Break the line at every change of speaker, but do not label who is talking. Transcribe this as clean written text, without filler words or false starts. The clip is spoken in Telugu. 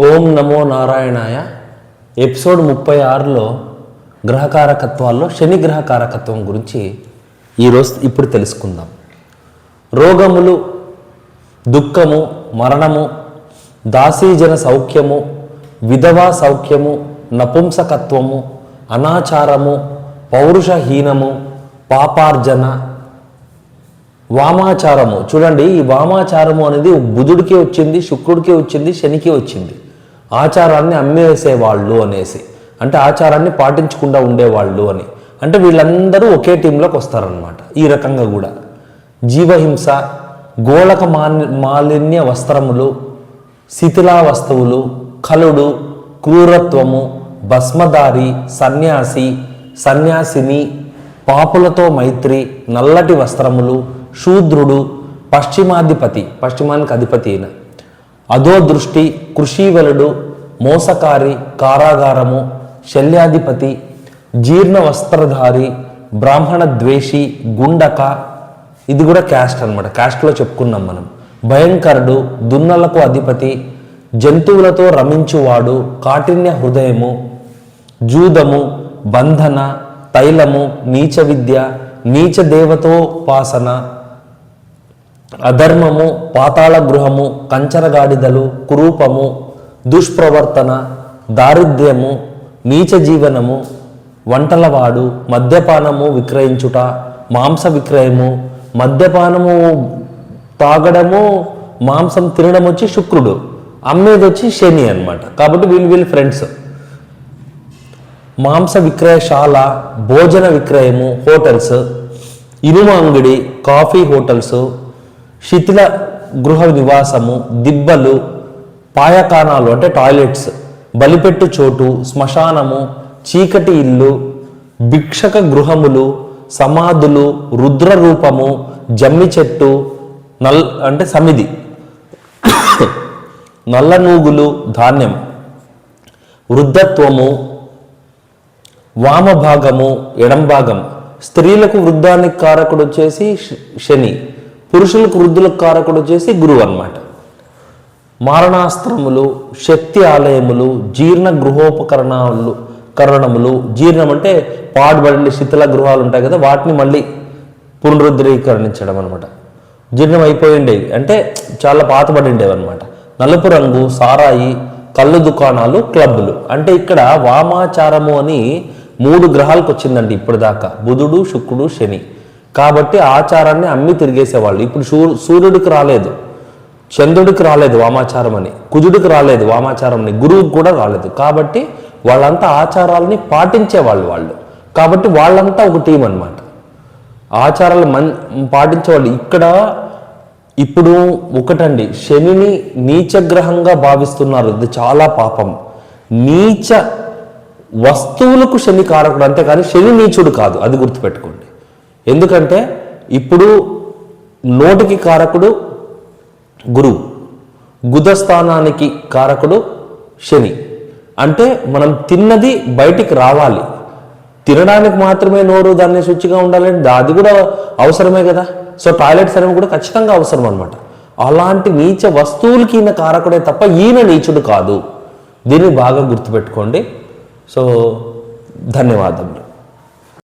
ఓం నమో నారాయణాయ. ఎపిసోడ్ 36లో గ్రహకారకత్వాల్లో శని గ్రహకారకత్వం గురించి ఇప్పుడు తెలుసుకుందాం. రోగములు, దుఃఖము, మరణము, దాసీజన సౌఖ్యము, విధవా సౌఖ్యము, నపుంసకత్వము, అనాచారము, పౌరుషహీనము, పాపార్జన, వామాచారము. చూడండి, ఈ వామాచారము అనేది బుధుడికి వచ్చింది, శుక్రుడికి వచ్చింది, శనికి వచ్చింది. ఆచారాన్ని అమ్మేసేవాళ్ళు అనేసి, అంటే ఆచారాన్ని పాటించకుండా ఉండేవాళ్ళు అని, అంటే వీళ్ళందరూ ఒకే టీంలోకి వస్తారనమాట. ఈ రకంగా కూడా జీవహింస, గోళక మాలిన్య వస్త్రములు, శిథిలా వస్తువులు, కలుడు, క్రూరత్వము, భస్మదారి, సన్యాసి, సన్యాసిని, పాపులతో మైత్రి, నల్లటి వస్త్రములు, శూద్రుడు, పశ్చిమాధిపతి, పశ్చిమానికి అధిపతి అయిన, అధోదృష్టి, కృషీవలుడు, మోసకారి, కారాగారము, శల్యాధిపతి, జీర్ణ వస్త్రధారి, బ్రాహ్మణ ద్వేషి, గుండక, ఇది కూడా క్యాస్ట్ అనమాట. క్యాస్ట్లో చెప్పుకున్నాం మనం. భయంకరుడు, దున్నలకు అధిపతి, జంతువులతో రమించువాడు, కాఠిన్య హృదయము, జూదము, బంధన, తైలము, నీచ విద్య, నీచ దేవతోపాసన, అధర్మము, పాతాళ గృహము, కంచరగాడిదలు, కురూపము, దుష్ప్రవర్తన, దారిద్ర్యము, నీచ జీవనము, వంటలవాడు, మద్యపానము విక్రయించుట, మాంస విక్రయము, మద్యపానము తాగడము, మాంసం తినడం వచ్చి శుక్రుడు, అమ్మేది వచ్చి శని అనమాట. కాబట్టి వీళ్ళు ఫ్రెండ్స్. మాంస విక్రయశాల, భోజన విక్రయము, హోటల్స్, ఇనుమ అంగడి, కాఫీ హోటల్స్, శిథిల గృహ నివాసము, దిబ్బలు, పాయకానాలు అంటే టాయిలెట్స్, బలిపెట్టు చోటు, శ్మశానము, చీకటి ఇల్లు, భిక్షక గృహములు, సమాధులు, రుద్రరూపము, జమ్మి చెట్టు, అంటే సమిది, నల్ల నూగులు, ధాన్యం, వృద్ధత్వము, వామభాగము, ఎడంభాగం. స్త్రీలకు వృద్ధానికి కారకుడు వచ్చేసి శని, పురుషులకు వృద్ధులకు కారకుడు వచ్చేసి గురువు అన్నమాట. మారణాస్త్రములు, శక్తి ఆలయములు, జీర్ణ కరణములు, జీర్ణం అంటే పాడుబడి శిథిల గృహాలు ఉంటాయి కదా, వాటిని మళ్ళీ పునరుద్ధరీకరించడం అనమాట. జీర్ణం అయిపోయిండేవి అంటే చాలా పాతబడి ఉండేవి అనమాట. నలుపు రంగు, సారాయి, కళ్ళు దుకాణాలు, క్లబ్బులు. అంటే ఇక్కడ వామాచారము అని 3 గ్రహాలకు వచ్చిందండి ఇప్పుడు దాకా, బుధుడు, శుక్రుడు, శని. కాబట్టి ఆచారాన్ని అమ్మి తిరిగేసేవాళ్ళు. ఇప్పుడు సూర్యుడికి రాలేదు, చంద్రుడికి రాలేదు వామాచారం అని, కుజుడికి రాలేదు వామాచారం అని, గురువుకి కూడా రాలేదు. కాబట్టి వాళ్ళంతా ఆచారాలని పాటించేవాళ్ళు. కాబట్టి వాళ్ళంతా ఒక టీం అనమాట. ఆచారాలు పాటించేవాళ్ళు. ఇక్కడ ఇప్పుడు ఒకటండి, శనిని నీచగ్రహంగా భావిస్తున్నారు. ఇది చాలా పాపం. నీచ వస్తువులకు శని కారకుడు, అంతేకాని శని నీచుడు కాదు, అది గుర్తుపెట్టుకోండి. ఎందుకంటే ఇప్పుడు నోటికి కారకుడు గురువు, గుదస్థానానికి కారకుడు శని. అంటే మనం తిన్నది బయటికి రావాలి, తినడానికి మాత్రమే నోరు దాన్ని శుచిగా ఉండాలంటే అది కూడా అవసరమే కదా. సో టాయిలెట్స్ అనేవి కూడా ఖచ్చితంగా అవసరం అనమాట. అలాంటి నీచ వస్తువులకి ఈయన కారకుడే తప్ప ఈయన నీచుడు కాదు. దీన్ని బాగా గుర్తుపెట్టుకోండి. సో ధన్యవాదములు.